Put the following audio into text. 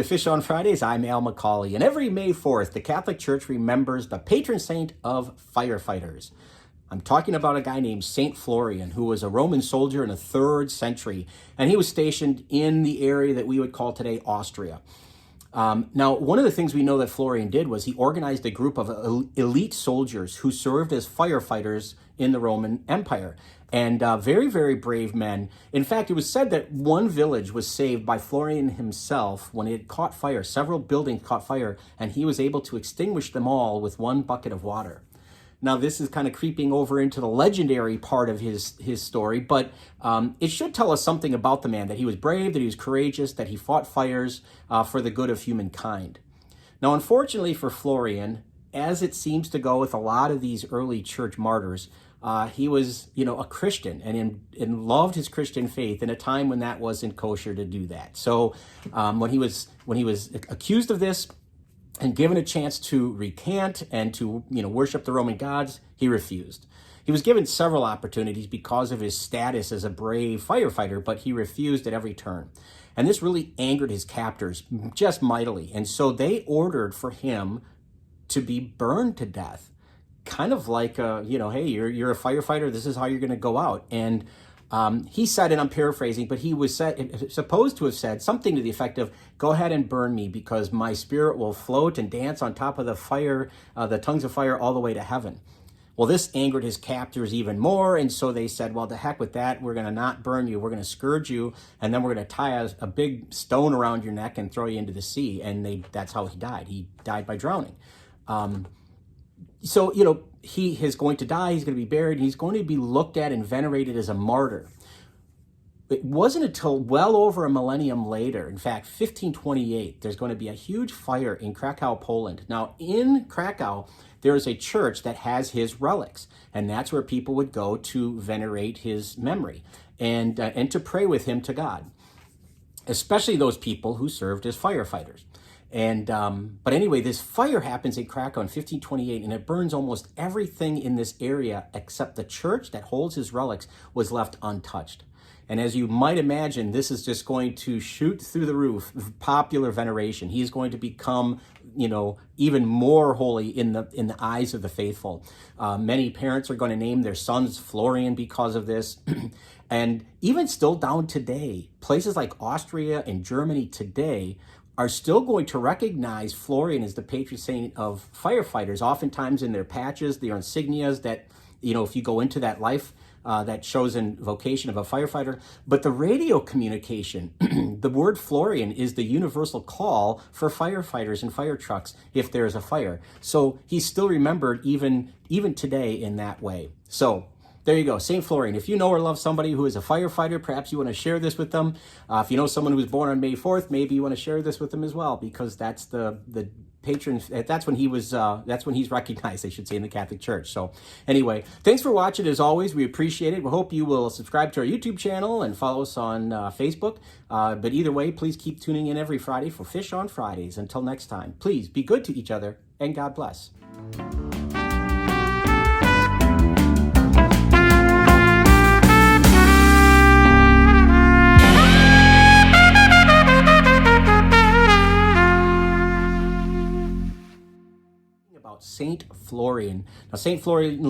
Fish on Fridays. I'm Al McCauley, and every May 4th, the Catholic Church remembers the patron saint of firefighters. I'm talking about a guy named Saint Florian, who was a Roman soldier in the 3rd century, and he was stationed in the area that we would call today Austria. Now, one of the things we know that Florian did was he organized a group of elite soldiers who served as firefighters in the Roman Empire. And very, very brave men. In fact, it was said that one village was saved by Florian himself when it caught fire. Several buildings caught fire, and he was able to extinguish them all with one bucket of water. Now, this is kind of creeping over into the legendary part of his story, but it should tell us something about the man, that he was brave, that he was courageous, that he fought fires for the good of humankind. Now, unfortunately for Florian, as it seems to go with a lot of these early church martyrs, he was, a Christian and loved his Christian faith in a time when that wasn't kosher to do that. So when he was accused of this and given a chance to recant and to worship the Roman gods, he refused. He was given several opportunities because of his status as a brave firefighter, but he refused at every turn. And this really angered his captors just mightily. And so they ordered for him to be burned to death. Kind of like, hey, you're a firefighter, this is how you're going to go out. And he said, and I'm paraphrasing, but he was supposed to have said something to the effect of, go ahead and burn me because my spirit will float and dance on top of the fire, the tongues of fire all the way to heaven. Well, this angered his captors even more, and so they said, well, to heck with that, we're going to not burn you, we're going to scourge you, and then we're going to tie a big stone around your neck and throw you into the sea. And that's how he died. He died by drowning. So, he is going to die, he's going to be buried, and he's going to be looked at and venerated as a martyr. It wasn't until well over a millennium later, in fact, 1528, there's going to be a huge fire in Krakow, Poland. Now, in Krakow, there is a church that has his relics, and that's where people would go to venerate his memory and to pray with him to God, especially those people who served as firefighters. And but anyway, this fire happens in Krakow in 1528, and it burns almost everything in this area except the church that holds his relics was left untouched. And as you might imagine, this is just going to shoot through the roof of popular veneration. He's going to become, even more holy in the eyes of the faithful. Many parents are going to name their sons Florian because of this. And even still down today, places like Austria and Germany today are still going to recognize Florian as the patron saint of firefighters, oftentimes in their patches, their insignias that, if you go into that life, that chosen vocation of a firefighter. But the radio communication, the word Florian is the universal call for firefighters and fire trucks if there is a fire. So he's still remembered even today in that way. So there you go, St. Florian. If you know or love somebody who is a firefighter, perhaps you want to share this with them. If you know someone who was born on May 4th, maybe you want to share this with them as well, because that's the patron, that's when he's recognized, I should say, in the Catholic Church. So anyway, thanks for watching. As always, we appreciate it. We hope you will subscribe to our YouTube channel and follow us on Facebook. But either way, please keep tuning in every Friday for Fish on Fridays. Until next time, please be good to each other, and God bless. Saint Florian. Now, Saint Florian